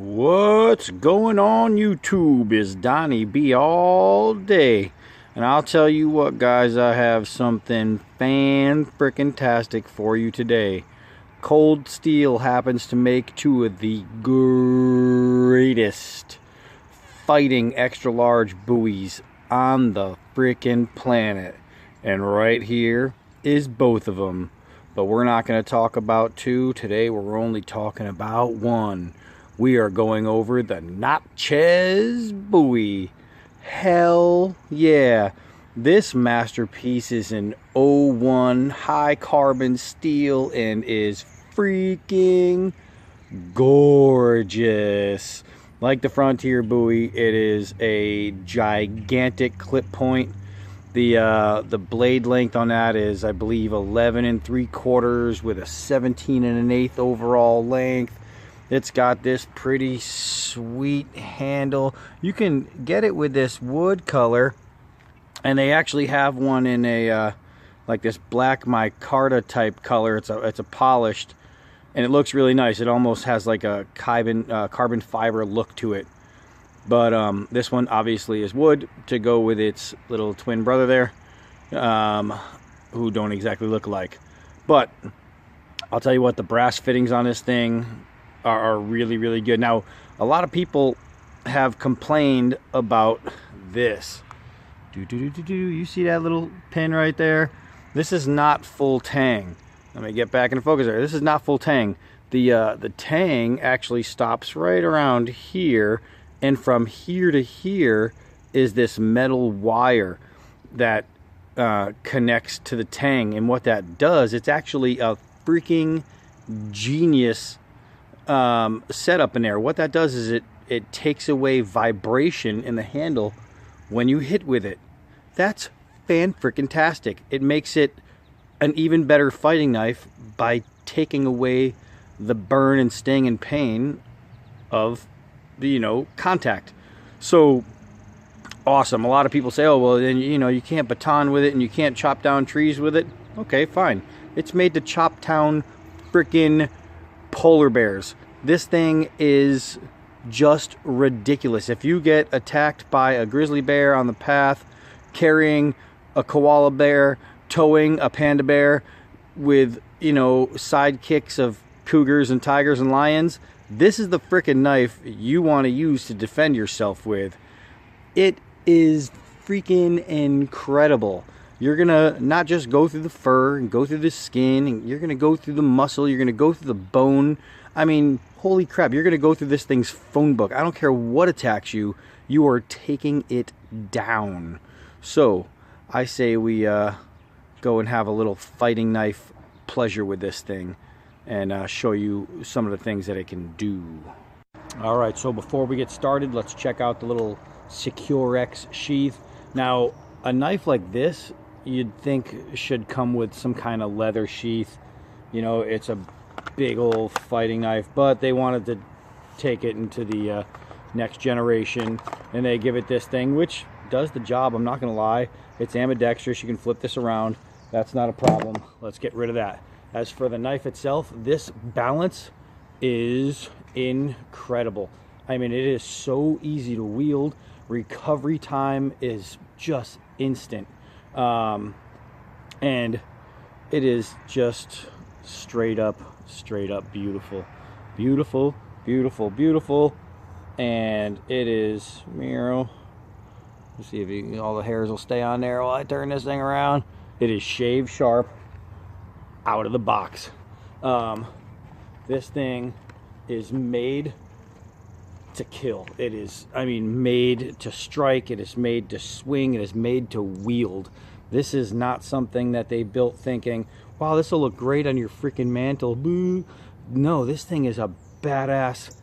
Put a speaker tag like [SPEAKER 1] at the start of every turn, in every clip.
[SPEAKER 1] What's going on YouTube? Is Donnie B all day. And I'll tell you what, guys, I have something fan-frickin-tastic for you today. Cold Steel happens to make two of the greatest fighting extra-large buoys on the frickin' planet. And right here is both of them. But we're not going to talk about two. Today we're only talking about one. We are going over the Natchez Bowie. Hell yeah. This masterpiece is an '01 high carbon steel and is freaking gorgeous. Like the Frontier Bowie, it is a gigantic clip point. The blade length on that is, I believe, 11 3/4 with a 17 1/8 overall length. It's got this pretty sweet handle. You can get it with this wood color, and they actually have one in a like this black micarta type color. It's a polished, and it looks really nice. It almost has like a carbon fiber look to it. But this one obviously is wood to go with its little twin brother there, who don't exactly look alike. But I'll tell you what, the brass fittings on this thing are really, really good. Now, a lot of people have complained about this. You see that little pin right there? This is not full tang. Let me get back into focus there. This is not full tang. The tang actually stops right around here, and from here to here is this metal wire that connects to the tang. And what that does, it's actually a freaking genius setup in there. What that does is it takes away vibration in the handle when you hit with it. That's fan-frickin-tastic. It makes it an even better fighting knife by taking away the burn and sting and pain of the contact. So awesome. A lot of people say, oh well, then you can't baton with it and you can't chop down trees with it. Okay, fine. It's made to chop down frickin' polar bears. This thing is just ridiculous. If you get attacked by a grizzly bear on the path, carrying a koala bear, towing a panda bear with sidekicks of cougars and tigers and lions, this is the frickin' knife you want to use to defend yourself with. It is freaking incredible. You're gonna not just go through the fur and go through the skin, and you're gonna go through the muscle, you're gonna go through the bone. I mean, holy crap, you're gonna go through this thing's phone book. I don't care what attacks you, you are taking it down. So I say we go and have a little fighting knife pleasure with this thing and show you some of the things that it can do. All right, so before we get started, let's check out the little Securex sheath. Now, a knife like this, you'd think should come with some kind of leather sheath. It's a big old fighting knife, but they wanted to take it into the next generation, and they give it this thing, which does the job. I'm not gonna lie. It's ambidextrous. You can flip this around. That's not a problem. Let's get rid of that. As for the knife itself, this balance is incredible. I mean, it is so easy to wield. Recovery time is just instant. And it is just straight up beautiful. Beautiful, beautiful, beautiful. And it is, let's see if all the hairs will stay on there while I turn this thing around. It is shave sharp out of the box. This thing is made to kill. It is, made to strike. It is made to swing. It is made to wield. This is not something that they built thinking, wow, this will look great on your freaking mantle. Boo. No, this thing is a badass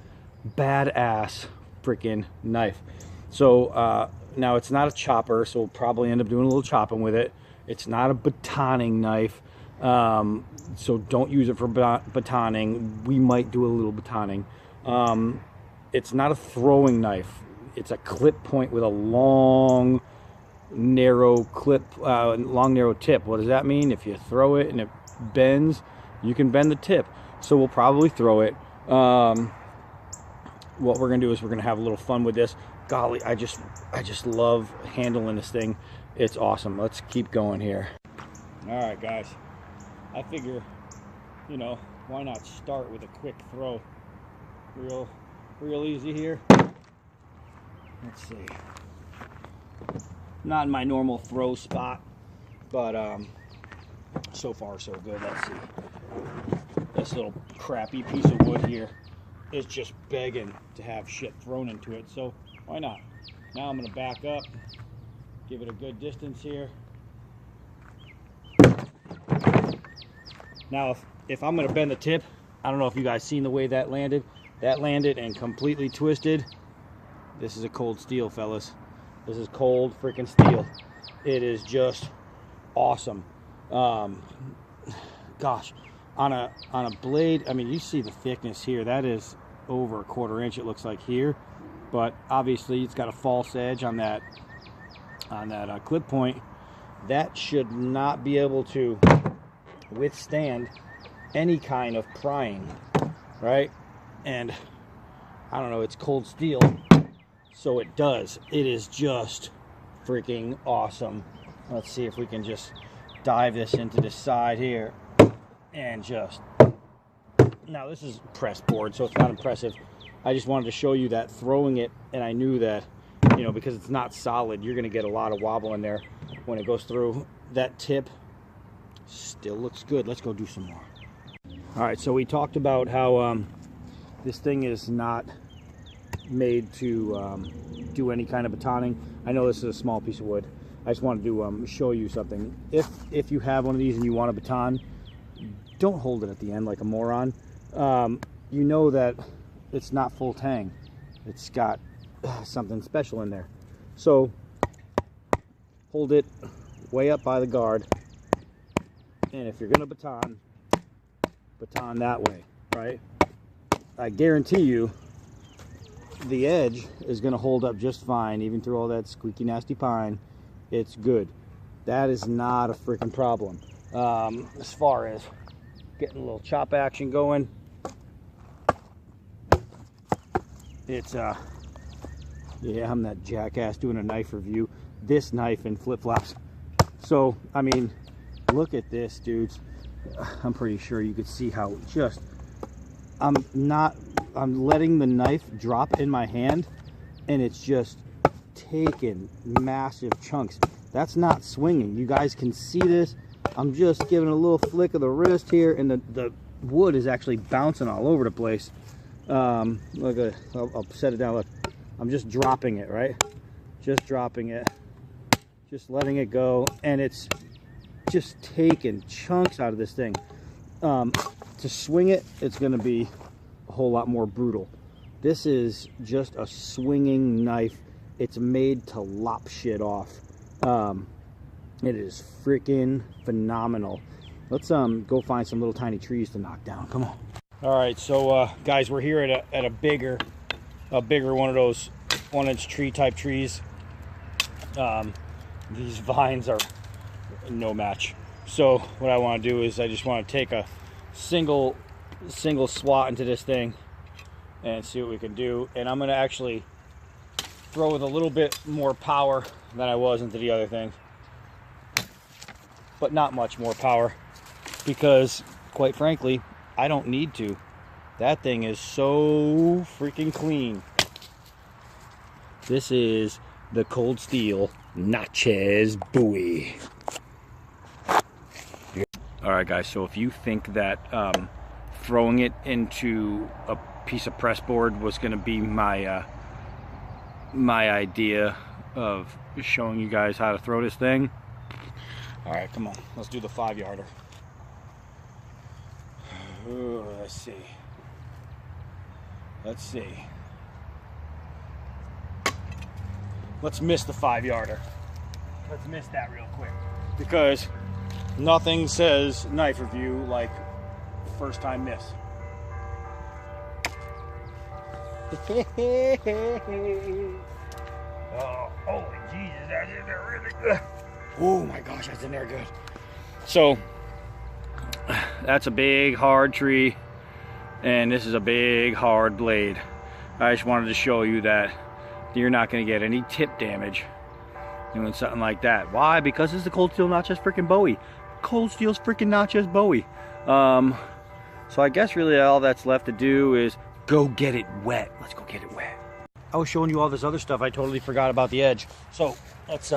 [SPEAKER 1] freaking knife. So now it's not a chopper, so we'll probably end up doing a little chopping with it. It's not a batoning knife, so don't use it for batoning. We might do a little batoning. It's not a throwing knife. It's a clip point with a long, narrow tip. What does that mean? If you throw it and it bends, you can bend the tip. So we'll probably throw it. what we're gonna do is we're gonna have a little fun with this. Golly, I just love handling this thing. It's awesome. Let's keep going here. All right, guys. I figure, you know, why not start with a quick throw? Real easy here. Let's see. Not in my normal throw spot, but so far so good. Let's see. This little crappy piece of wood here is just begging to have shit thrown into it, so why not? Now I'm gonna back up, give it a good distance here. Now if I'm gonna bend the tip, I don't know if you guys seen the way that landed. That landed and completely twisted. This is a cold steel, fellas. This is cold freaking steel. It is just awesome. Gosh, on a blade, I mean, you see the thickness here. That is over 1/4 inch, it looks like here, but obviously it's got a false edge on that clip point. That should not be able to withstand any kind of prying, right? And I don't know, it's cold steel, so it does. It is just freaking awesome. Let's see if we can just dive this into the side here and just, now this is press board, so it's not impressive. I just wanted to show you that throwing it, and I knew that, you know, because it's not solid, you're gonna get a lot of wobble in there when it goes through. That tip still looks good. Let's go do some more. All right, so we talked about how this thing is not made to do any kind of batoning. I know this is a small piece of wood. I just wanted to show you something. If you have one of these and you want a baton, don't hold it at the end like a moron. You know that it's not full tang. It's got something special in there. So hold it way up by the guard, and if you're gonna baton that way, right? I guarantee you the edge is going to hold up just fine, even through all that squeaky nasty pine. It's good. That is not a freaking problem. As far as getting a little chop action going, it's yeah, I'm that jackass doing a knife review. This knife and flip-flops. So I mean, look at this, dudes. I'm pretty sure you could see how just I'm letting the knife drop in my hand, and it's just taking massive chunks. That's not swinging. You guys can see this. I'm just giving a little flick of the wrist here, and the wood is actually bouncing all over the place. Look at, I'll set it down. Look, I'm just dropping it, right? Just dropping it, just letting it go, and it's just taking chunks out of this thing. To swing it, it's going to be a whole lot more brutal. This is just a swinging knife. It's made to lop shit off. It is freaking phenomenal. Let's go find some little tiny trees to knock down. Come on. All right, so guys, we're here at a bigger one of those 1-inch tree type trees. These vines are no match. So what I want to do is I just want to take a single swat into this thing and see what we can do. And I'm going to actually throw with a little bit more power than I was into the other thing, but not much more power, because quite frankly I don't need to. That thing is so freaking clean. This is the cold steel Natchez Bowie. Alright guys, so if you think that throwing it into a piece of press board was going to be my my idea of showing you guys how to throw this thing, alright, come on, let's do the 5-yarder. Ooh, let's see. Let's miss the 5-yarder. Let's miss that real quick, because nothing says knife review like first time miss. Oh, holy Jesus, that's in there really good. Oh my gosh, that's in there good. So that's a big hard tree, and this is a big hard blade. I just wanted to show you that you're not going to get any tip damage doing something like that. Why? Because it's the Cold Steel Natchez freaking Bowie. Cold Steel's freaking Natchez Bowie. So I guess really all that's left to do is go get it wet. Let's go get it wet. I was showing you all this other stuff. I totally forgot about the edge. So let's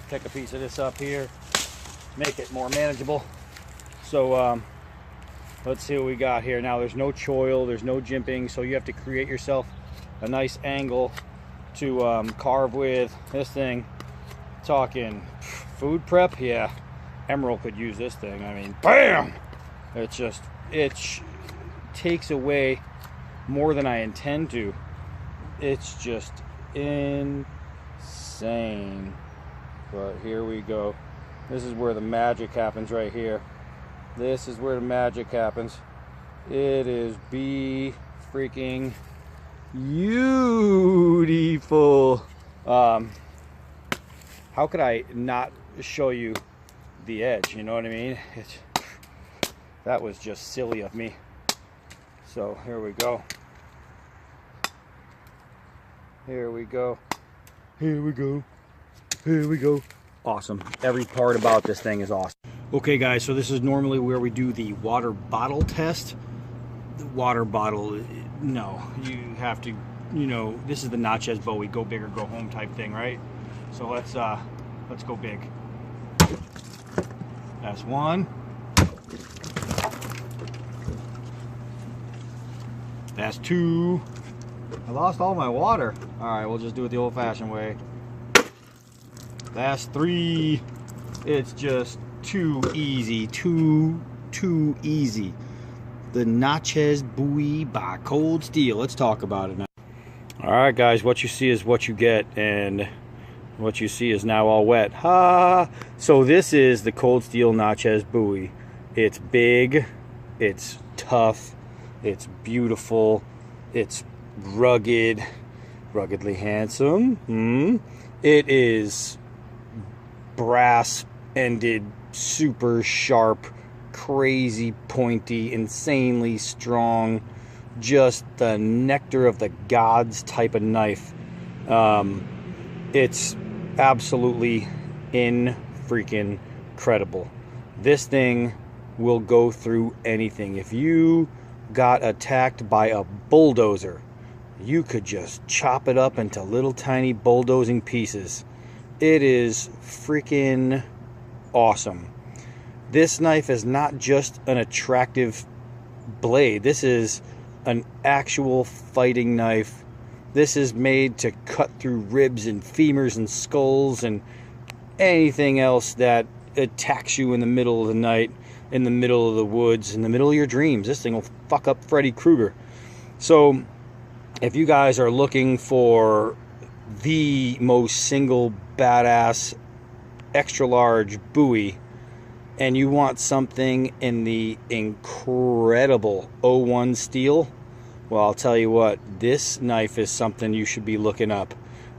[SPEAKER 1] pick a piece of this up here, make it more manageable. So let's see what we got here. Now there's no choil, there's no jimping, so you have to create yourself a nice angle to carve with. This thing, talking food prep, yeah, Emerald could use this thing. I mean, bam! It's just, it takes away more than I intend to. It's just insane. But here we go. This is where the magic happens right here. This is where the magic happens. It is freaking beautiful. How could I not show you the edge? You know what I mean? That was just silly of me. So here we go. Here we go. Here we go. Here we go. Awesome. Every part about this thing is awesome. Okay guys, so this is normally where we do the water bottle test. The water bottle, no, you have to, you know, this is the Natchez Bowie, go big or go home type thing, right? So let's go big. That's one. That's two. I lost all my water. All right, we'll just do it the old-fashioned way. That's three. It's just too easy, too easy. The Natchez Bowie by Cold Steel. Let's talk about it now. All right, guys, what you see is what you get, and what you see is now all wet. Ha! So this is the Cold Steel Natchez Bowie. It's big, it's tough, it's beautiful, it's ruggedly handsome. It is brass-ended, super sharp, crazy pointy, insanely strong, just the nectar of the gods type of knife. It's absolutely freaking incredible. This thing will go through anything. If you got attacked by a bulldozer, you could just chop it up into little tiny bulldozing pieces. It is freaking awesome. This knife is not just an attractive blade. This is an actual fighting knife. This is made to cut through ribs and femurs and skulls and anything else that attacks you in the middle of the night, in the middle of the woods, in the middle of your dreams. This thing will fuck up Freddy Krueger. So if you guys are looking for the most single badass extra large Bowie, and you want something in the incredible 01 steel, well, I'll tell you what, this knife is something you should be looking up.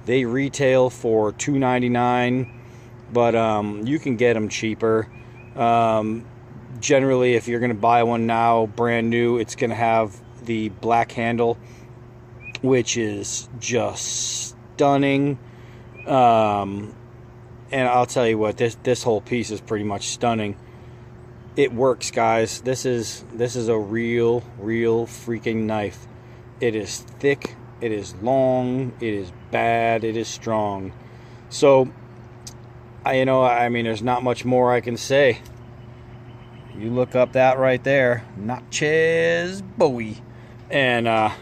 [SPEAKER 1] They retail for $2.99, but you can get them cheaper. Generally, if you're going to buy one now, brand new, it's going to have the black handle, which is just stunning. And I'll tell you what, this whole piece is pretty much stunning. It works, guys. This is a real freaking knife. It is thick, it is long, it is bad, it is strong. So I mean, there's not much more I can say. You look up that right there, Natchez Bowie, and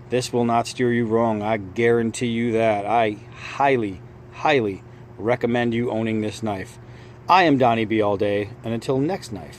[SPEAKER 1] this will not steer you wrong. I guarantee you that. I highly recommend you owning this knife. I am Donnie B all day, and until next knife.